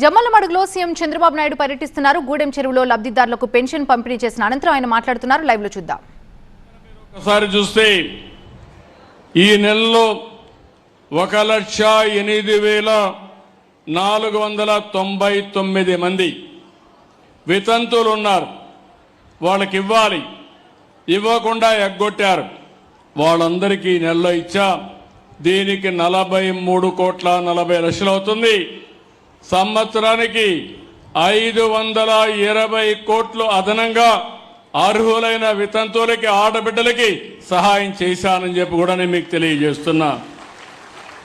జమ్మలమడుగులో CM Chandrababu Naidu పర్యటిస్తున్నారు. గూడెం చెరువులో లబ్ధిదారులకు పెన్షన్ పంపిణీ చేసిన అనంతరం ఆయన మాట్లాడుతున్నారు. లైవ్ లో చూద్దాం. ఒకసారి చూస్తే ఈ నెలలో 1,08,499 మంది వితంతువులు ఉన్నారు. వాళ్ళకి ఇవ్వాలి, ఇవ్వకుండా ఎగ్గొట్టారు. వాళ్ళందరికీ నెలలో ఇచ్చా. దీనికి 43,40,00,000 అవుతుంది. సంవత్సరానికి 520 కోట్లు అదనంగా అర్హులైన వితంతువులకి, ఆడబిడ్డలకి సహాయం చేశానని చెప్పి కూడా నేను మీకు తెలియజేస్తున్నా.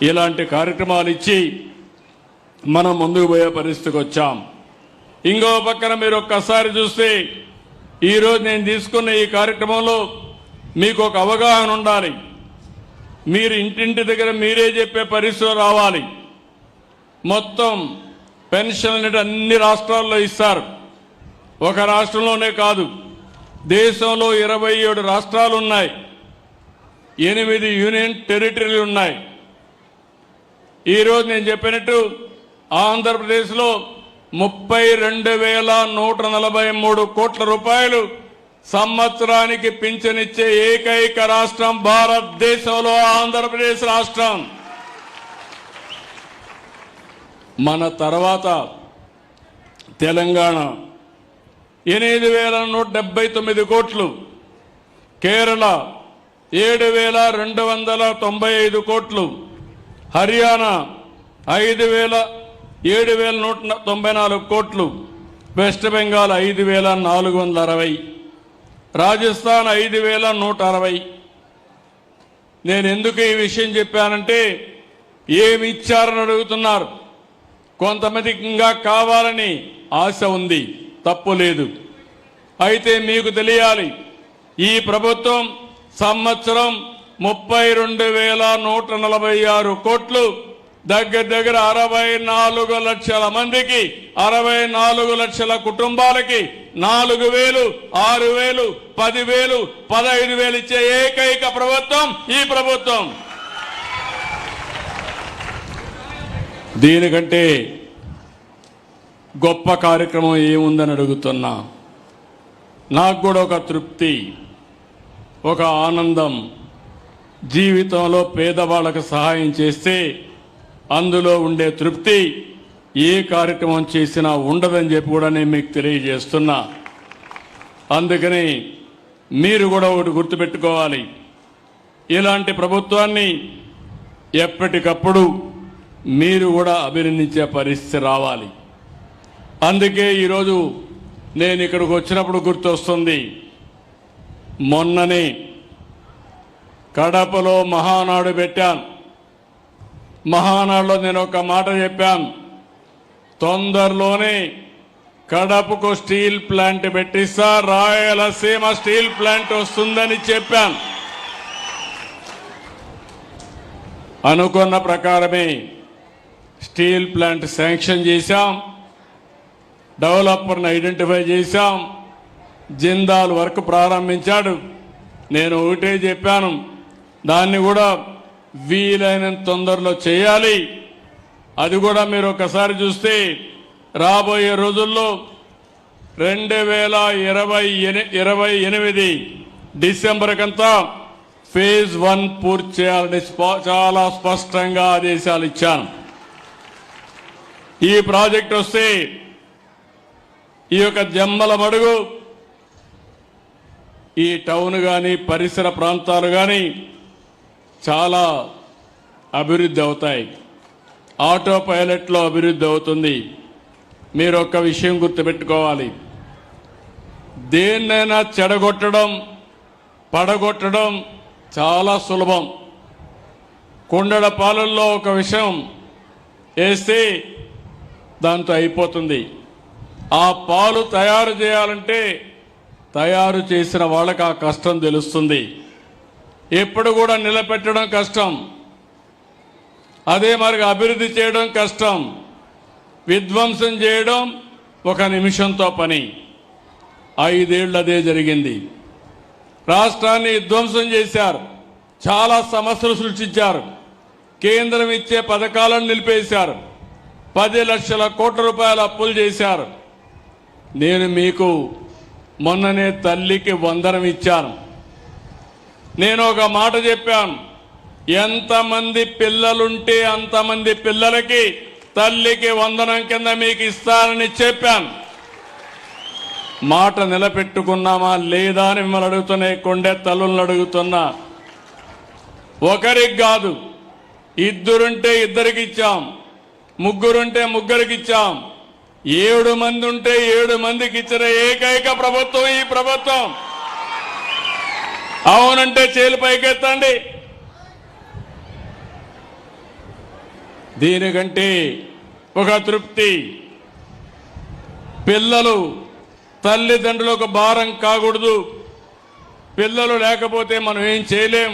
ఇలాంటి కార్యక్రమాలు ఇచ్చి మనం ముందుకు పోయే పరిస్థితికి వచ్చాం. ఇంకో పక్కన మీరు ఒక్కసారి చూస్తే ఈరోజు నేను తీసుకున్న ఈ కార్యక్రమంలో మీకు ఒక అవగాహన ఉండాలి. మీరు ఇంటింటి దగ్గర మీరే చెప్పే పరిస్థితులు రావాలి. మొత్తం పెన్షన్లు అన్ని రాష్ట్రాల్లో ఇస్తారు. ఒక రాష్ట్రంలోనే కాదు, దేశంలో 27 రాష్ట్రాలు ఉన్నాయి, 8 యూనియన్ టెరిటరీలు ఉన్నాయి. ఈరోజు నేను చెప్పినట్టు ఆంధ్రప్రదేశ్లో 32,143 కోట్ల రూపాయలు సంవత్సరానికి పింఛనిచ్చే ఏకైక రాష్ట్రం భారతదేశంలో ఆంధ్రప్రదేశ్ రాష్ట్రం. మన తర్వాత తెలంగాణ 8,179 కోట్లు, కేరళ 7,295 కోట్లు, హర్యానా 7,194 కోట్లు, వెస్ట్ బెంగాల్ 5,460, రాజస్థాన్ 5,160. నేను ఎందుకు ఈ విషయం చెప్పానంటే ఏమి ఇచ్చారని అడుగుతున్నారు. కొంతమందికి ఇంకా కావాలని ఆశ ఉంది, తప్పు లేదు. అయితే మీకు తెలియాలి, ఈ ప్రభుత్వం సంవత్సరం 32,146 కోట్లు, దగ్గర 64 లక్షల మందికి, 64 లక్షల కుటుంబాలకి 4,000, 6,000, 10,000, 15,000 ఇచ్చే ఏకైక ప్రభుత్వం ఈ ప్రభుత్వం. దీనికంటే గొప్ప కార్యక్రమం ఏముందని అడుగుతున్నా. నాకు కూడా ఒక తృప్తి, ఒక ఆనందం. జీవితంలో పేదవాళ్ళకు సహాయం చేస్తే అందులో ఉండే తృప్తి ఏ కార్యక్రమం చేసినా ఉండదని చెప్పి కూడా నేను మీకు తెలియజేస్తున్నా. అందుకని మీరు కూడా ఒకటి గుర్తుపెట్టుకోవాలి, ఇలాంటి ప్రభుత్వాన్ని ఎప్పటికప్పుడు మీరు కూడా అభినందించే పరిస్థితి రావాలి. అందుకే ఈరోజు నేను ఇక్కడికి వచ్చినప్పుడు గుర్తొస్తుంది, మొన్ననే కడపలో మహానాడు పెట్టాను. మహానాడులో నేను ఒక మాట చెప్పాను, తొందరలోనే కడపకు స్టీల్ ప్లాంట్ పెట్టిస్తా, రాయలసీమ స్టీల్ ప్లాంట్ వస్తుందని చెప్పాను. అనుకున్న ప్రకారమే స్టీల్ ప్లాంట్ శాంక్షన్ చేశాం, డెవలపర్ని ఐడెంటిఫై చేశాం, జిందాల్ వర్క్ ప్రారంభించాడు. నేను ఒకటే చెప్పాను, దాన్ని కూడా వీలైనంత తొందరలో చేయాలి. అది కూడా మీరు ఒకసారి చూస్తే రాబోయే రోజుల్లో 2028 డిసెంబర్ కంతా ఫేజ్ 1 పూర్తి చేయాలని చాలా స్పష్టంగా ఆదేశాలు ఇచ్చాను. ఈ ప్రాజెక్ట్ వస్తే ఈ యొక్క జమ్మలమడుగు, ఈ టౌన్ కానీ పరిసర ప్రాంతాలు కానీ చాలా అభివృద్ధి అవుతాయి. ఆటో పైలట్లో అభివృద్ధి అవుతుంది. మీరు ఒక్క విషయం గుర్తుపెట్టుకోవాలి, దేన్నైనా చెడగొట్టడం, పడగొట్టడం చాలా సులభం. కుండల పాలల్లో ఒక విషయం వేస్తే దాంతో అయిపోతుంది. ఆ పాలు తయారు చేయాలంటే తయారు చేసిన వాళ్ళకి ఆ కష్టం తెలుస్తుంది. ఎప్పుడు కూడా నిలబెట్టడం కష్టం, అదే మరి అభివృద్ధి చేయడం కష్టం, విధ్వంసం చేయడం ఒక నిమిషంతో పని. 5 ఏళ్ళు అదే జరిగింది. రాష్ట్రాన్ని విధ్వంసం చేశారు, చాలా సమస్యలు సృష్టించారు, కేంద్రం ఇచ్చే పథకాలను నిలిపేశారు, 10 లక్షల కోట్ల రూపాయల అప్పులు చేశారు. నేను మీకు మొన్ననే తల్లికి వందనం ఇచ్చాను. నేను ఒక మాట చెప్పాను, ఎంతమంది పిల్లలుంటే అంతమంది పిల్లలకి తల్లికి వందనం కింద మీకు ఇస్తానని చెప్పాను. మాట నిలబెట్టుకున్నామా లేదా అని మిమ్మల్ని అడుగుతున్నా, కొండే తల్లులను అడుగుతున్నా. ఒకరికి కాదు, ఇద్దరుంటే ఇద్దరికి ఇచ్చాం, ముగ్గురుంటే ముగ్గురికి ఇచ్చాం, 7 మంది ఉంటే 7 మందికి ఇచ్చిన ఏకైక ప్రభుత్వం ఈ ప్రభుత్వం. అవునంటే చేలు పైకెత్తండి. దీనికంటే ఒక తృప్తి. పిల్లలు తల్లిదండ్రులకు భారం కాకూడదు. పిల్లలు లేకపోతే మనం ఏం చేయలేం.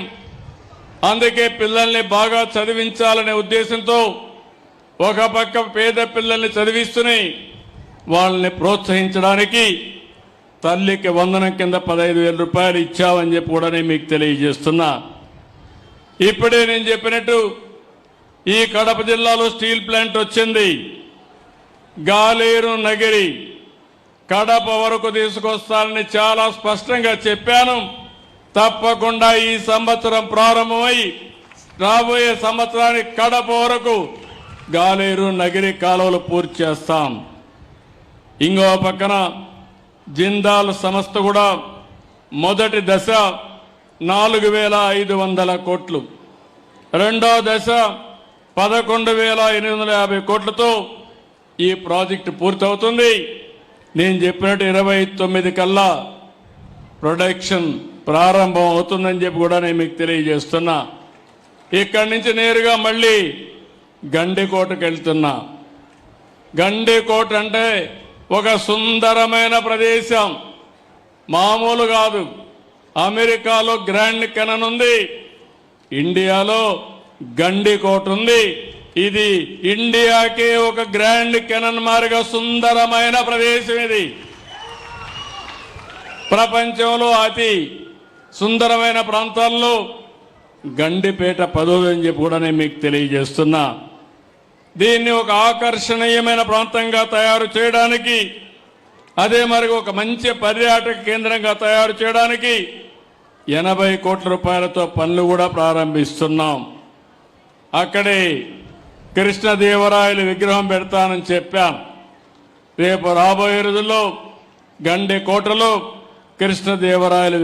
అందుకే పిల్లల్ని బాగా చదివించాలనే ఉద్దేశంతో ఒక పక్క పేద పిల్లల్ని చదివిస్తూనే వాళ్ళని ప్రోత్సహించడానికి తల్లికి వందనం కింద 15,000 రూపాయలు ఇచ్చామని చెప్పి కూడా నేను మీకు తెలియజేస్తున్నా. ఇప్పుడే నేను చెప్పినట్టు ఈ కడప జిల్లాలో స్టీల్ ప్లాంట్ వచ్చింది. గాలేరు నగిరి కడప వరకు తీసుకొస్తానని చాలా స్పష్టంగా చెప్పాను. తప్పకుండా ఈ సంవత్సరం ప్రారంభమై రాబోయే సంవత్సరానికి కడప వరకు గాలేరు నగిరి కాలువలు పూర్తి చేస్తాం. ఇంకో పక్కన జిందాల్ సంస్థ కూడా మొదటి దశ 4,500 కోట్లు, రెండో దశ 11,850 కోట్లతో ఈ ప్రాజెక్టు పూర్తవుతుంది. నేను చెప్పినట్టు 29 కల్లా ప్రొడక్షన్ ప్రారంభం అవుతుందని చెప్పి కూడా నేను మీకు తెలియజేస్తున్నా. ఇక్కడి నుంచి నేరుగా మళ్ళీ గండికోటకు వెళ్తున్నా. గండికోట అంటే ఒక సుందరమైన ప్రదేశం, మామూలు కాదు. అమెరికాలో గ్రాండ్ కెనన్ ఉంది, ఇండియాలో గండికోట ఉంది. ఇది ఇండియాకే ఒక గ్రాండ్ కెనన్ మారిగా సుందరమైన ప్రదేశం. ఇది ప్రపంచంలో అతి సుందరమైన ప్రాంతాల్లో గండిపేట 10వ అని చెప్పి కూడా నేను మీకు తెలియజేస్తున్నా. దీన్ని ఒక ఆకర్షణీయమైన ప్రాంతంగా తయారు చేయడానికి, అదే మరి ఒక మంచి పర్యాటక కేంద్రంగా తయారు చేయడానికి 80 కోట్ల రూపాయలతో పనులు కూడా ప్రారంభిస్తున్నాం. అక్కడే కృష్ణదేవరాయల విగ్రహం పెడతానని చెప్పాను. రేపు రాబోయే రోజుల్లో గండికోటలో కృష్ణదేవరాయల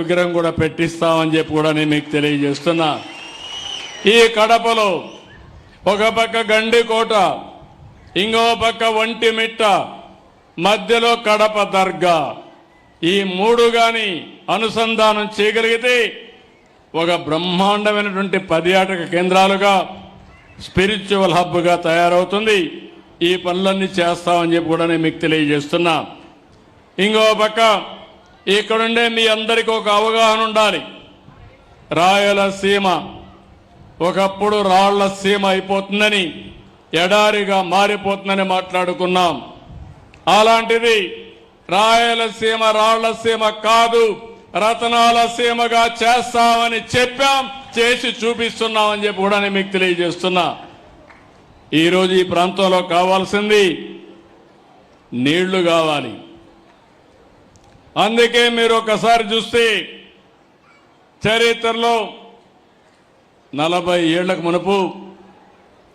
విగ్రహం కూడా పెట్టిస్తామని చెప్పి కూడా నేను మీకు తెలియజేస్తున్నా. ఈ కడపలో ఒక పక్క గండికోట, ఇంకో పక్క ఒంటిమిట్ట, మధ్యలో కడప దర్గా. ఈ 3 గాని అనుసంధానం చేయగలిగితే ఒక బ్రహ్మాండమైనటువంటి పర్యాటక కేంద్రాలుగా, స్పిరిచువల్ హబ్గా తయారవుతుంది. ఈ పనులన్నీ చేస్తామని చెప్పి కూడా నేను మీకు తెలియజేస్తున్నా. ఇంకో పక్క ఇక్కడుండే మీ అందరికీ ఒక అవగాహన ఉండాలి. రాయలసీమ ఒకప్పుడు రాళ్ల సీమ అయిపోతుందని, ఎడారిగా మారిపోతుందని మాట్లాడుకున్నాం. అలాంటిది రాయలసీమ రాళ్ల సీమ కాదు, రతనాల సీమగా చేస్తామని చెప్పాం, చేసి చూపిస్తున్నామని చెప్పి కూడా నేను మీకు తెలియజేస్తున్నా. ఈరోజు ఈ ప్రాంతంలో కావాల్సింది నీళ్లు కావాలి. అందుకే మీరు ఒకసారి చూస్తే చరిత్రలో 40 ఏళ్లకు మునుపు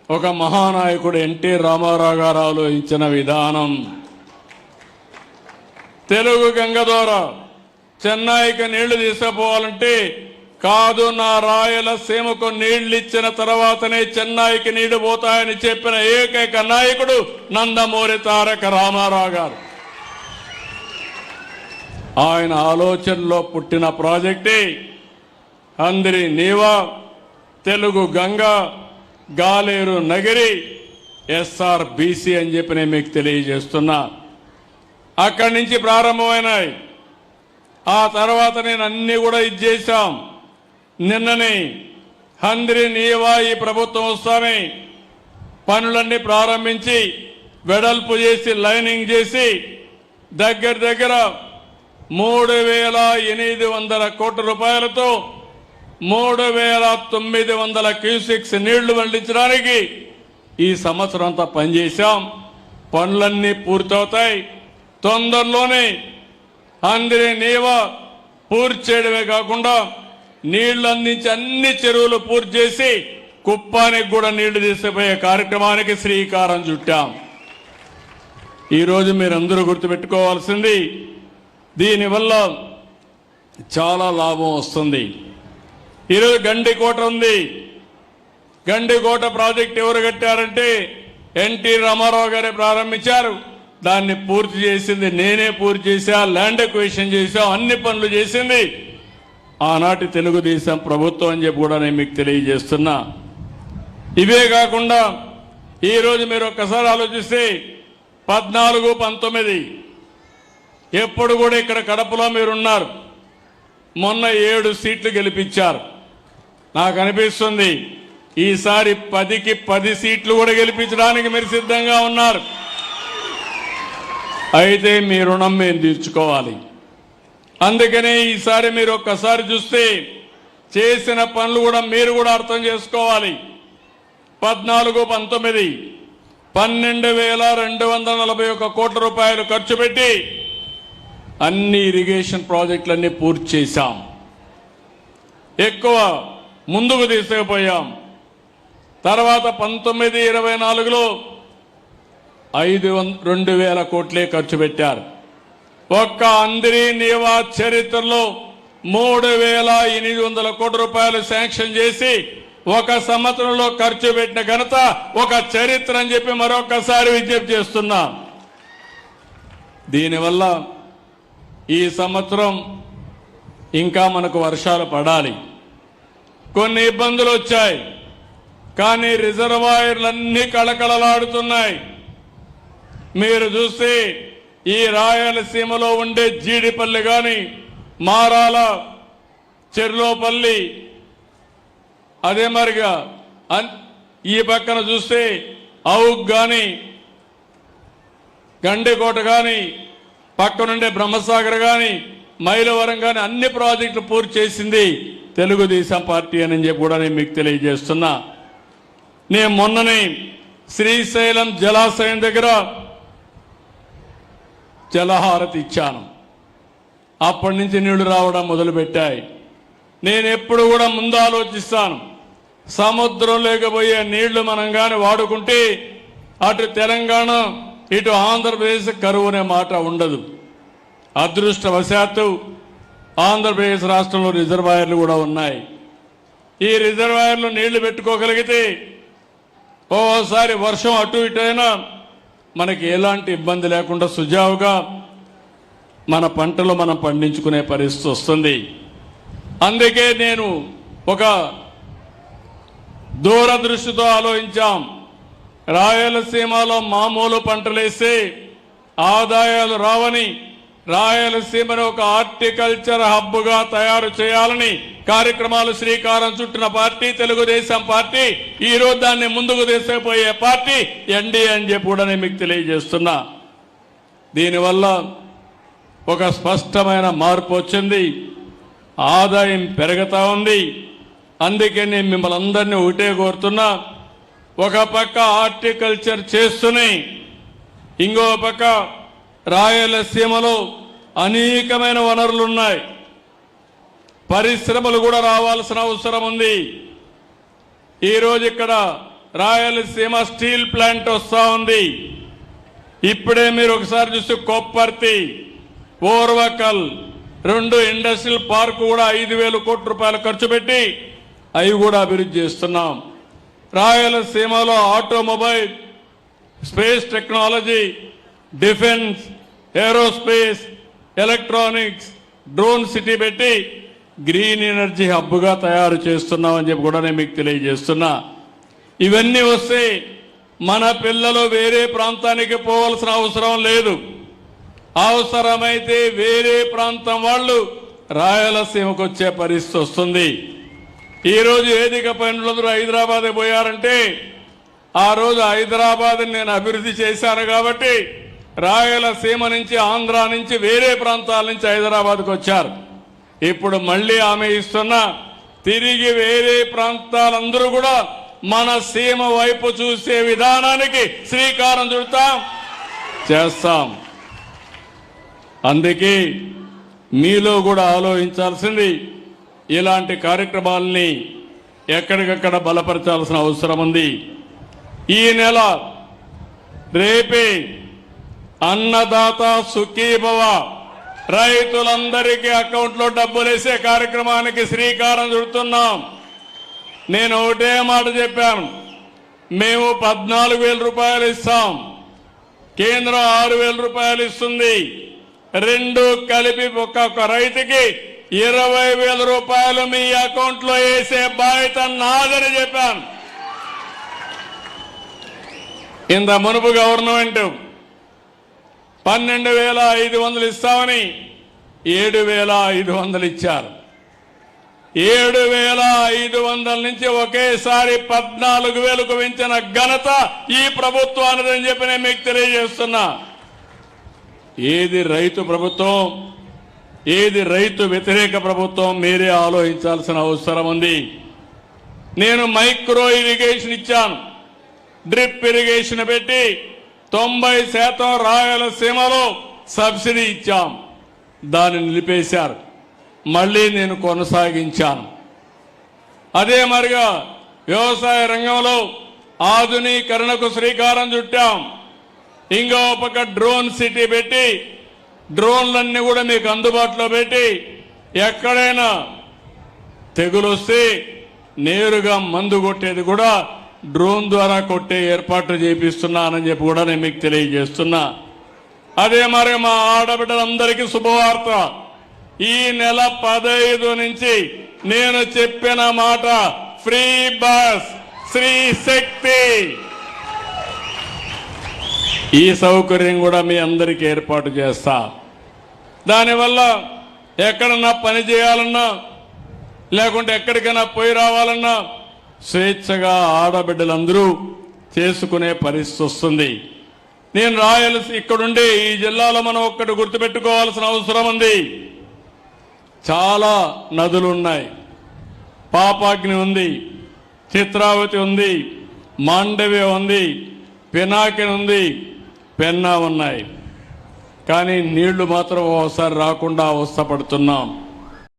ఒక మహానాయకుడు ఎన్టీ రామారావు గారు ఆలోచించిన విధానం, తెలుగు గంగ ద్వారా చెన్నైకి నీళ్లు తీసుకుపోవాలంటే కాదు, నా రాయలసీమకు నీళ్లు ఇచ్చిన తర్వాతనే చెన్నైకి నీళ్లు పోతాయని చెప్పిన ఏకైక నాయకుడు నందమూరి తారక రామారావు గారు. ఆయన ఆలోచనలో పుట్టిన ప్రాజెక్టే అందరి నీవా, తెలుగు గంగ, గాలేరు నగిరి, SRBC అని చెప్పి నేను మీకు తెలియజేస్తున్నా. అక్కడి నుంచి ప్రారంభమైనాయి. ఆ తర్వాత నేను అన్ని కూడా ఇచ్చేశాం. నిన్ననే హంద్రి నీవా ఈ ప్రభుత్వం వస్తానే పనులన్నీ ప్రారంభించి వెడల్పు చేసి లైనింగ్ చేసి దగ్గర దగ్గర 3,800 కోట్ల రూపాయలతో 3,900 క్యూసెక్స్ నీళ్లు మళ్లించడానికి ఈ సంవత్సరం అంతా పనిచేశాం. పనులన్నీ పూర్తవుతాయి. తొందరలోనే అందరి నీవ పూర్తి చేయడమే కాకుండా నీళ్లు అందించి అన్ని చెరువులు పూర్తి చేసి కుప్పానికి కూడా నీళ్లు తీసుకుపోయే కార్యక్రమానికి శ్రీకారం చుట్టాం. ఈరోజు మీరందరూ గుర్తుపెట్టుకోవాల్సింది, దీనివల్ల చాలా లాభం వస్తుంది. ఈరోజు గండికోట ఉంది. గండికోట ప్రాజెక్ట్ ఎవరు కట్టారంటే ఎన్టీ రామారావు గారే ప్రారంభించారు. దాన్ని పూర్తి చేసింది నేనే పూర్తి చేశా, ల్యాండ్ ఎక్విజిషన్ చేశాం, అన్ని పనులు చేసింది ఆనాటి తెలుగుదేశం ప్రభుత్వం అని చెప్పి కూడా నేను మీకు తెలియజేస్తున్నా. ఇవే కాకుండా ఈరోజు మీరు ఒక్కసారి ఆలోచిస్తే 14, 19 ఎప్పుడు కూడా ఇక్కడ కడపలో మీరున్నారు. మొన్న 7 సీట్లు గెలిపించారు. నాకు అనిపిస్తుంది ఈసారి 10కి 10 సీట్లు కూడా గెలిపించడానికి మీరు సిద్ధంగా ఉన్నారు. అయితే మీ రుణం మేము తీర్చుకోవాలి. అందుకనే ఈసారి మీరు ఒక్కసారి చూస్తే చేసిన పనులు కూడా మీరు కూడా అర్థం చేసుకోవాలి. 14, 19 12,241 కోట్ల రూపాయలు ఖర్చు పెట్టి అన్ని ఇరిగేషన్ ప్రాజెక్టులన్నీ పూర్తి చేశాం. ఎక్కువ ముందుకు తీసుకుపోయాం. తర్వాత 19, 24లో 2,000 కోట్లే ఖర్చు పెట్టారు. ఒక్క అందరి నీవా చరిత్రలో 3,800 కోట్ల రూపాయలు శాంక్షన్ చేసి ఒక సంవత్సరంలో ఖర్చు పెట్టిన ఘనత ఒక చరిత్ర అని చెప్పి మరొకసారి విజ్ఞప్తి చేస్తున్నా. దీనివల్ల ఈ సంవత్సరం ఇంకా మనకు వర్షాలు పడాలి. కొన్ని ఇబ్బందులు వచ్చాయి, కానీ రిజర్వాయర్లన్నీ కళకళలాడుతున్నాయి. మీరు చూస్తే ఈ రాయలసీమలో ఉండే జీడిపల్లి కానీ, మారాల, చెర్లోపల్లి, అదే మరిగా ఈ పక్కన చూస్తే ఔక్ కానీ, గండికోట కానీ, పక్కనుండే బ్రహ్మసాగర్ కానీ, మైలవరం కానీ అన్ని ప్రాజెక్టులు పూర్తి చేసింది తెలుగుదేశం పార్టీ అని చెప్పి కూడా నేను మీకు తెలియజేస్తున్నా. నేను మొన్ననే శ్రీశైలం జలాశయం దగ్గర జలహారతి ఇచ్చాను. అప్పటి నుంచి నీళ్లు రావడం మొదలుపెట్టాయి. నేను ఎప్పుడు కూడా ముందు ఆలోచిస్తాను, సముద్రం లేకపోయే నీళ్లు మనం కానీ వాడుకుంటే అటు తెలంగాణ ఇటు ఆంధ్రప్రదేశ్ కరువు అనే మాట ఉండదు. అదృష్టవశాత్తు ఆంధ్రప్రదేశ్ రాష్ట్రంలో రిజర్వాయర్లు కూడా ఉన్నాయి. ఈ రిజర్వాయర్లు నీళ్లు పెట్టుకోగలిగితే ఓసారి వర్షం అటు ఇటు అయినా మనకి ఎలాంటి ఇబ్బంది లేకుండా సుజావుగా మన పంటలు మనం పండించుకునే పరిస్థితి వస్తుంది. అందుకే నేను ఒక దూరదృష్టితో ఆలోచించాం. రాయలసీమలో మామూలు పంటలేస్తే ఆదాయాలు రావని రాయలసీమను ఒక హార్టికల్చర్ హబ్గా తయారు చేయాలని కార్యక్రమాలు శ్రీకారం చుట్టిన పార్టీ తెలుగుదేశం పార్టీ. ఈరోజు దాన్ని ముందుకు తీసుకుపోయే పార్టీ ఎన్డీఏ అని చెప్పి కూడా నేను మీకు తెలియజేస్తున్నా. దీనివల్ల ఒక స్పష్టమైన మార్పు వచ్చింది. ఆదాయం పెరుగుతా ఉంది. అందుకే నేను మిమ్మల్ని అందరినీ ఒకటే కోరుతున్నా, ఒక పక్క హార్టికల్చర్ చేస్తూనే ఇంకో పక్క రాయలసీమలో అనేకమైన వనరులున్నాయి. పరిశ్రమలు కూడా రావాల్సిన అవసరం ఉంది. ఈరోజు ఇక్కడ రాయలసీమ స్టీల్ ప్లాంట్ వస్తూ ఉంది. ఇప్పుడే మీరు ఒకసారి చూస్తే కొప్పర్తి, ఓర్వకల్ 2 ఇండస్ట్రియల్ పార్క్ కూడా 5,000 కోట్ల రూపాయలు ఖర్చు పెట్టి అవి కూడా అభివృద్ధి చేస్తున్నాం. రాయలసీమలో automobile, space technology, defence, aerospace, electronics, drone city పెట్టి గ్రీన్ ఎనర్జీ హబ్గా తయారు చేస్తున్నామని చెప్పి కూడా నేను మీకు తెలియజేస్తున్నా. ఇవన్నీ వస్తే మన పిల్లలు వేరే ప్రాంతానికి పోవాల్సిన అవసరం లేదు. అవసరమైతే వేరే ప్రాంతం వాళ్ళు రాయలసీమకు వచ్చే పరిస్థితి వస్తుంది. ఈరోజు వేదిక పనులందరూ హైదరాబాద్ పోయారంటే ఆ రోజు హైదరాబాద్ నేను అభివృద్ధి చేశాను కాబట్టి రాయలసీమ నుంచి, ఆంధ్ర నుంచి, వేరే ప్రాంతాల నుంచి హైదరాబాద్కు వచ్చారు. ఇప్పుడు మళ్ళీ ఆమె ఇస్తున్న తిరిగి వేరే ప్రాంతాలందరూ కూడా మన సీమ వైపు చూసే విధానానికి శ్రీకారం చుడతాం, చేస్తాం. అందుకే మీలో కూడా ఆలోచించాల్సింది ఇలాంటి కార్యక్రమాలని ఎక్కడికక్కడ బలపరచాల్సిన అవసరం ఉంది. ఈ నెల రేపే అన్నదాత సుఖీభవ, రైతులందరికీ అకౌంట్లో డబ్బులు వేసే కార్యక్రమానికి శ్రీకారం చుడుతున్నాం. నేను ఒకటే మాట చెప్పాను, మేము 14,000 రూపాయలు ఇస్తాం, కేంద్రం 6,000 రూపాయలు ఇస్తుంది. రెండు కలిపి ఒక్కొక్క రైతుకి 20,000 రూపాయలు మీ అకౌంట్లో వేసే బాధ్యత నాదని చెప్పాను. ఇంత మునుపు గవర్నమెంట్ 12,500 ఇస్తామని 7,500 ఇచ్చారు. 7,500 నుంచి ఒకేసారి 14,000కు పెంచిన ఘనత ఈ ప్రభుత్వానిదని చెప్పి నేను మీకు తెలియజేస్తున్నా. ఏది రైతు ప్రభుత్వం, ఏది రైతు వ్యతిరేక ప్రభుత్వం మీరే ఆలోచించాల్సిన అవసరం ఉంది. నేను మైక్రో ఇరిగేషన్ ఇచ్చాను, డ్రిప్ ఇరిగేషన్ పెట్టి 90% రాయలసీమలో సబ్సిడీ ఇచ్చాం. దాన్ని నిలిపేశారు, మళ్ళీ నేను కొనసాగించాను. అదే మరిగా వ్యవసాయ రంగంలో ఆధునీకరణకు శ్రీకారం చుట్టాం. ఇంకో పక్క డ్రోన్ సిటీ పెట్టి డ్రోన్లన్నీ కూడా మీకు అందుబాటులో పెట్టి ఎక్కడైనా తెగులు వస్తే నేరుగా మందు కొట్టేది కూడా డ్రోన్ ద్వారా కొట్టే ఏర్పాట్లు చేపిస్తున్నానని చెప్పి కూడా నేను మీకు తెలియజేస్తున్నా. అదే మరి మా ఆడబిడ్డలందరికీ శుభవార్త, ఈ నెల 15 నుంచి నేను చెప్పిన మాట ఫ్రీ బస్, శ్రీ శక్తి, ఈ సౌకర్యం కూడా మీ అందరికీ ఏర్పాటు చేస్తా. దానివల్ల ఎక్కడన్నా పని చేయాలన్నా లేకుంటే ఎక్కడికైనా పోయి రావాలన్నా స్వేచ్ఛగా ఆడబిడ్డలందరూ చేసుకునే పరిస్థితి వస్తుంది. నేను ఇక్కడుండే ఈ జిల్లాలో మనం ఒక్కటి గుర్తుపెట్టుకోవాల్సిన అవసరం ఉంది. చాలా నదులు ఉన్నాయి, పాపాగ్ని ఉంది, చిత్రావతి ఉంది, మాండవ్య ఉంది, పినాకిని ఉంది, పెన్నా ఉన్నాయి. కానీ నీళ్లు మాత్రం ఓసారి రాకుండా అవస్థపడుతున్నాం.